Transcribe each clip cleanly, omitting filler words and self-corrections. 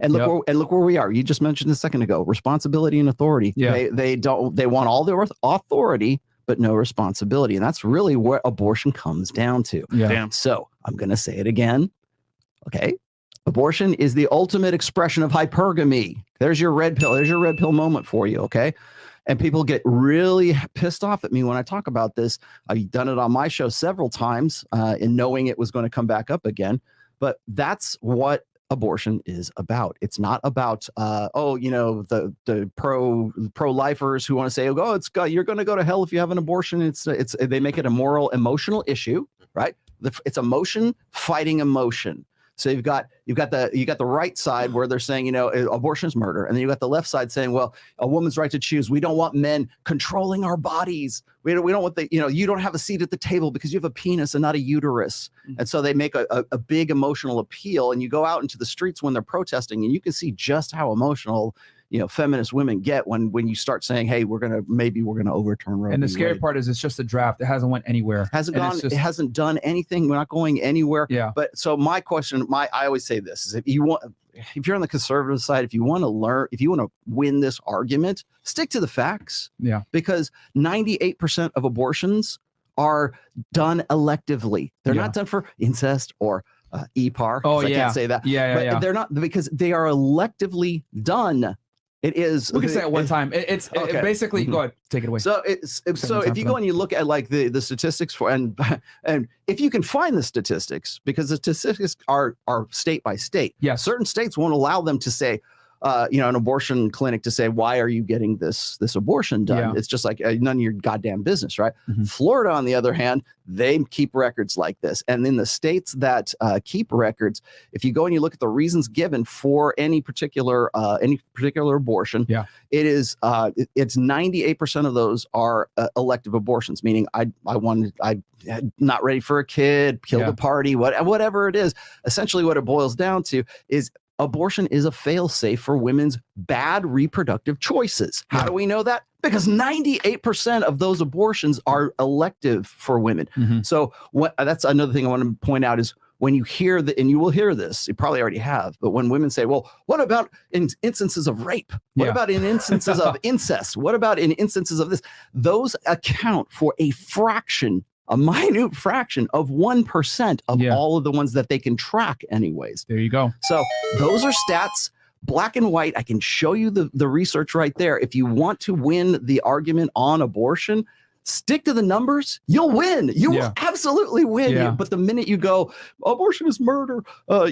And look where we are. You just mentioned a second ago, responsibility and authority. Yeah. They want all the authority, but no responsibility. And that's really what abortion comes down to. Yeah. Damn. So I'm going to say it again. Okay. Abortion is the ultimate expression of hypergamy. There's your red pill. There's your red pill moment for you. Okay. And people get really pissed off at me when I talk about this. I've done it on my show several times in knowing it was going to come back up again. But that's what abortion is about. It's not about the pro-lifers who want to say, you're going to go to hell if you have an abortion. It's they make it a moral, emotional issue, right? It's emotion fighting emotion. So you've got the right side where they're saying, abortion is murder. And then you've got the left side saying, well, a woman's right to choose. We don't want men controlling our bodies. We don't want you don't have a seat at the table because you have a penis and not a uterus. Mm-hmm. And so they make a big emotional appeal, and you go out into the streets when they're protesting, and you can see just how emotional feminist women get when you start saying, hey, we're gonna overturn Roe. And the scary part is it's just a draft. It hasn't went anywhere. It hasn't done anything. We're not going anywhere. Yeah. But so my question, I always say this is if you're on the conservative side, if you want to win this argument, stick to the facts. Yeah. Because 98% of abortions are done electively. They're not done for incest or EPAR. Oh, I can't say that. Yeah. They're not, because they are electively done. It is. We can say it one time. It's okay. Basically. Go ahead, take it away. So if you go and you look at like the statistics for and if you can find the statistics, because the statistics are state by state. Yeah. Certain states won't allow them to say, an abortion clinic to say, why are you getting this abortion done? Yeah. It's just like none of your goddamn business, right? Mm-hmm. Florida, on the other hand, they keep records like this. And in the states that keep records, if you go and you look at the reasons given for any particular abortion, it is it's 98% of those are elective abortions, meaning I'm not ready for a kid, killed a party, whatever it is. Essentially, what it boils down to is abortion is a fail-safe for women's bad reproductive choices. How do we know that? Because 98% of those abortions are elective for women. Mm-hmm. So that's another thing I want to point out is when you hear that, and you will hear this, you probably already have, but when women say, well, what about in instances of rape? What about in instances of incest? What about in instances of this? Those account for a minute fraction of 1% of all of the ones that they can track anyways. There you go. So those are stats, black and white. I can show you the research right there. If you want to win the argument on abortion, stick to the numbers, you'll win. You will absolutely win. Yeah. But the minute you go, abortion is murder, a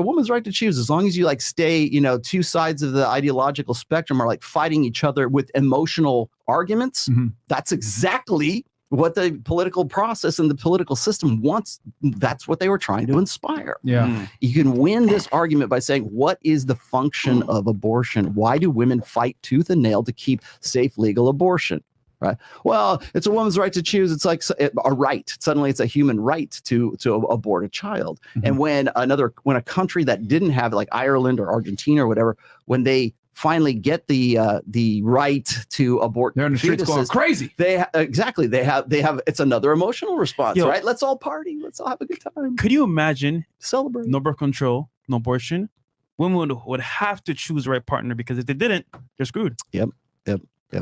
woman's right to choose, as long as you stay, two sides of the ideological spectrum are like fighting each other with emotional arguments, that's exactly what the political process and the political system wants. That's what they were trying to inspire. Yeah. You can win this argument by saying, what is the function of abortion? Why do women fight tooth and nail to keep safe, legal abortion? Right. Well, it's a woman's right to choose. It's like a right. Suddenly it's a human right to abort a child. And when a country that didn't have, like Ireland or Argentina or whatever, when they finally get the right to abort, they're in the streets going crazy. They have it's another emotional response, right? Let's all party. Let's all have a good time. Could you imagine celebrate? No birth control, no abortion. Women would have to choose the right partner, because if they didn't, they're screwed. Yep.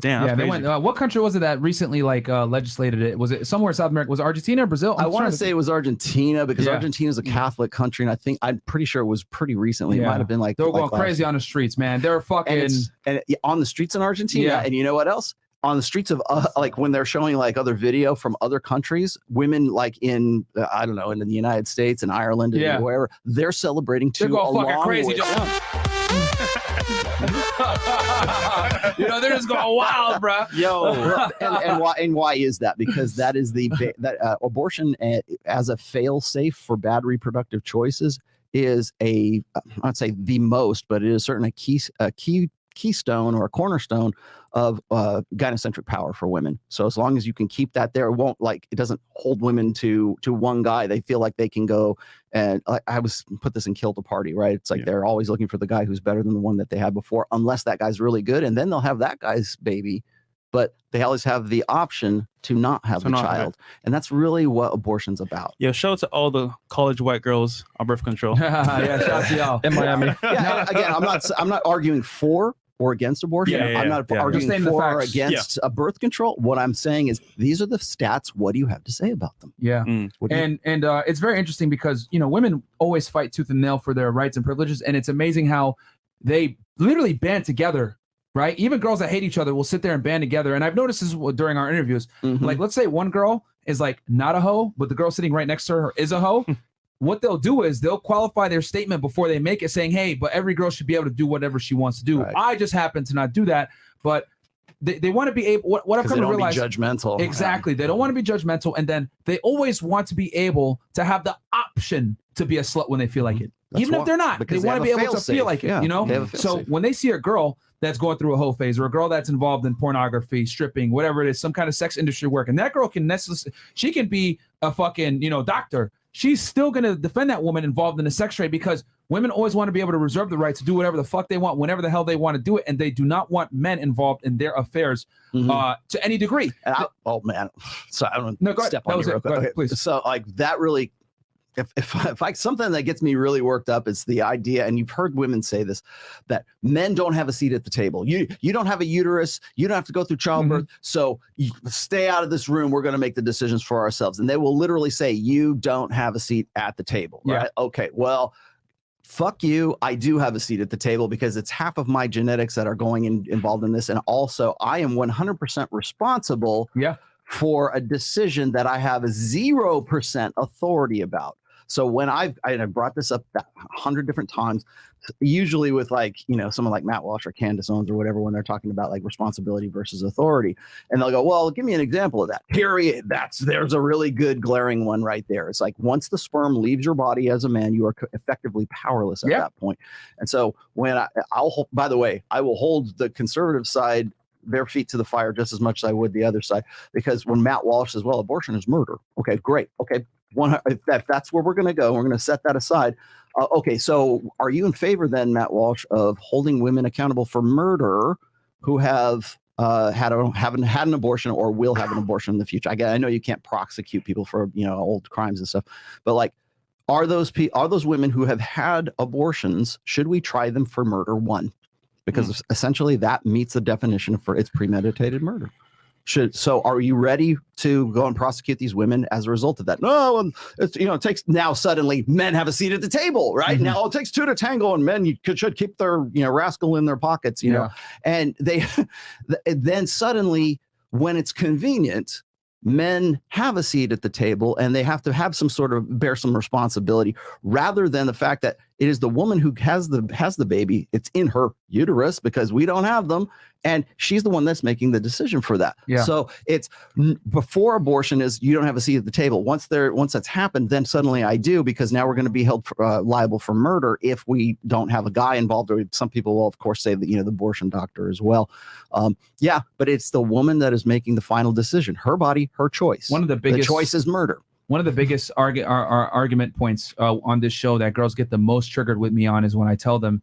Damn. Yeah, they went. What country was it that recently legislated it? Was it somewhere in South America? Was it Argentina or Brazil? I want to say it was Argentina, because Argentina is a Catholic country, and I'm pretty sure it was pretty recently. It might have been like they were going crazy on the streets, man. They're fucking and on the streets in Argentina. Yeah. And you know what else? On the streets of like when they're showing like other video from other countries, women like in I don't know, in the United States and Ireland and wherever, they're celebrating too. They're going fucking crazy. They're just going wild, bro. Yo, and why is that? Because that is abortion as a fail-safe for bad reproductive choices is I'd say the most, but it is certainly a keystone or a cornerstone of gynocentric power for women. So as long as you can keep that there, it doesn't hold women to one guy. They feel like they can go and put this in Kill the Party, right? It's like they're always looking for the guy who's better than the one that they had before, unless that guy's really good, and then they'll have that guy's baby. but they always have the option to not have the child. And that's really what abortion's about. Yeah, shout out to all the college white girls on birth control. Yeah, shout out to y'all. In Miami. Yeah, again, I'm not arguing for or against abortion. I'm not arguing for or against a birth control. What I'm saying is these are the stats. What do you have to say about them? Yeah. And it's very interesting because, you know, women always fight tooth and nail for their rights and privileges. And it's amazing how they literally band together, right? Even girls that hate each other will sit there and band together. And I've noticed this during our interviews. Like, let's say one girl is like not a hoe, but the girl sitting right next to her is a hoe. What they'll do is they'll qualify their statement before they make it, saying, hey, but every girl should be able to do whatever she wants to do. Right. I just happen to not do that. But they want to be able, what I've come to realize. Be judgmental. Exactly. They don't want to be judgmental. And then they always want to be able to have the option to be a slut when they feel like it. Even if they're not, they want to be able to feel like it, you know? So when they see a girl that's going through a hoe phase or a girl that's involved in pornography, stripping, whatever it is, some kind of sex industry work, and that girl can she can be a fucking, you know, doctor. She's still going to defend that woman involved in a sex trade because women always want to be able to reserve the right to do whatever the fuck they want, whenever the hell they want to do it. And they do not want men involved in their affairs to any degree. Oh, man. So I don't step on you real quick. Okay. Please. So like that really, if I something that gets me really worked up is the idea, and you've heard women say this, that men don't have a seat at the table. You don't have a uterus. You don't have to go through childbirth. So you stay out of this room. We're going to make the decisions for ourselves. And they will literally say, you don't have a seat at the table. Right? Yeah. Okay. Well, fuck you. I do have a seat at the table because it's half of my genetics that are involved in this. And also I am 100% responsible for a decision that I have a 0% authority about. So when I brought this up 100 different times, usually with like, you know, someone like Matt Walsh or Candace Owens or whatever, when they're talking about like responsibility versus authority, and they'll go, well, give me an example of that. Period. There's a really good glaring one right there. It's like once the sperm leaves your body as a man, you are effectively powerless at that point. And so when by the way, I will hold the conservative side their feet to the fire just as much as I would the other side, because when Matt Walsh says, well, abortion is murder. Okay, great. Okay. If that's where we're going to go, we're going to set that aside. Okay, so are you in favor then, Matt Walsh, of holding women accountable for murder who haven't had an abortion or will have an abortion in the future? I know you can't prosecute people for, you know, old crimes and stuff, but like, are those women who have had abortions, should we try them for murder? One, because essentially that meets the definition for it's premeditated murder. So are you ready to go and prosecute these women as a result of that? No, it's, you know, it takes now suddenly men have a seat at the table, right? Now it takes two to tango, and men should keep their, you know, rascal in their pockets, you know, and then suddenly when it's convenient, men have a seat at the table and they have to have some sort of bear some responsibility, rather than the fact that it is the woman who has the baby. It's in her uterus because we don't have them. And she's the one that's making the decision for that. Yeah. So it's before abortion is you don't have a seat at the table. Once that's happened, then suddenly I do, because now we're going to be held liable for murder if we don't have a guy involved. Or some people will, of course, say that, you know, the abortion doctor as well. But it's the woman that is making the final decision. Her body, her choice. The choice is murder. One of the biggest argument points on this show that girls get the most triggered with me on is when I tell them,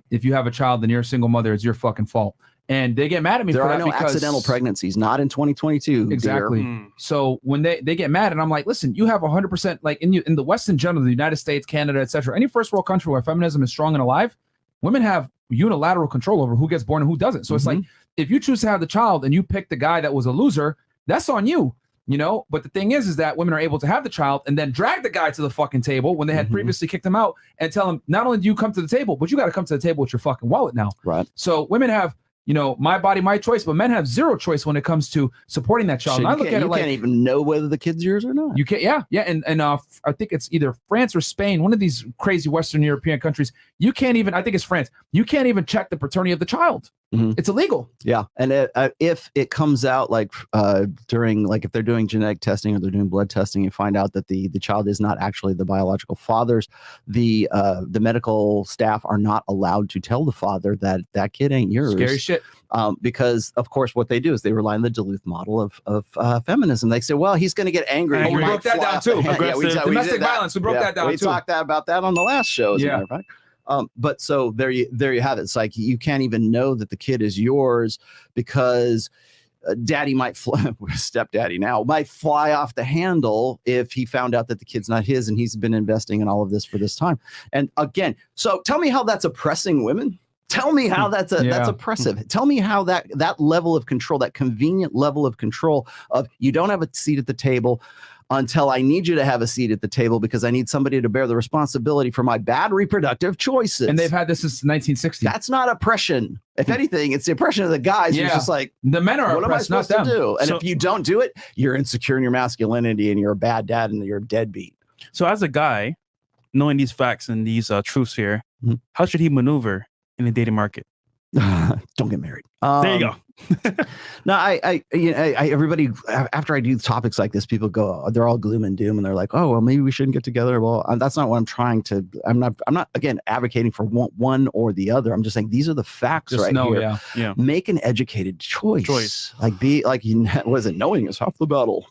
if you have a child and you're a single mother, it's your fucking fault. And they get mad at me for that. There are no accidental pregnancies, not in 2022. Exactly. So when they get mad, and I'm like, listen, you have 100%, like in the West in general, the United States, Canada, etc., any first world country where feminism is strong and alive, women have unilateral control over who gets born and who doesn't. So it's like, if you choose to have the child and you pick the guy that was a loser, that's on you. You know, but the thing is that women are able to have the child and then drag the guy to the fucking table when they had previously kicked him out, and tell him, not only do you come to the table, but you got to come to the table with your fucking wallet now. Right. So women have, you know, my body, my choice, but men have zero choice when it comes to supporting that child. And I look at it like, you can't even know whether the kid's yours or not. You can't. Yeah. And I think it's either France or Spain, one of these crazy Western European countries. You can't even, I think it's France. You can't even check the paternity of the child. It's illegal. Yeah. And if it comes out like during, like if they're doing genetic testing or they're doing blood testing, you find out that the child is not actually the biological father's, the medical staff are not allowed to tell the father that kid ain't yours. Scary shit. Because of course what they do is they rely on the Duluth model of feminism. They say, well, he's going to get angry. We broke that down too. Domestic violence. We broke that down too. We talked about that on the last show, as a matter of fact. But so there you have it. It's like you can't even know that the kid is yours because daddy might stepdaddy now might fly off the handle if he found out that the kid's not his and he's been investing in all of this for this time. And again, so tell me how that's oppressing women. Tell me how that's oppressive. Tell me how that level of control, that convenient level of control of you don't have a seat at the table until I need you to have a seat at the table because I need somebody to bear the responsibility for my bad reproductive choices. And they've had this since 1960. That's not oppression. If anything, it's the oppression of the guys who's just like, the men are what oppressed, am I supposed not them. to do? And if you don't do it, you're insecure in your masculinity and you're a bad dad and you're a deadbeat. So as a guy, knowing these facts and these truths here, how should he maneuver in the dating market? Don't get married. There you go. No, everybody, after I do topics like this, people go, they're all gloom and doom and they're like, oh, well, maybe we shouldn't get together. Well, that's not what I'm trying to, I'm not again, advocating for one or the other. I'm just saying, these are the facts here. Yeah. Make an educated choice. Like knowing is half the battle.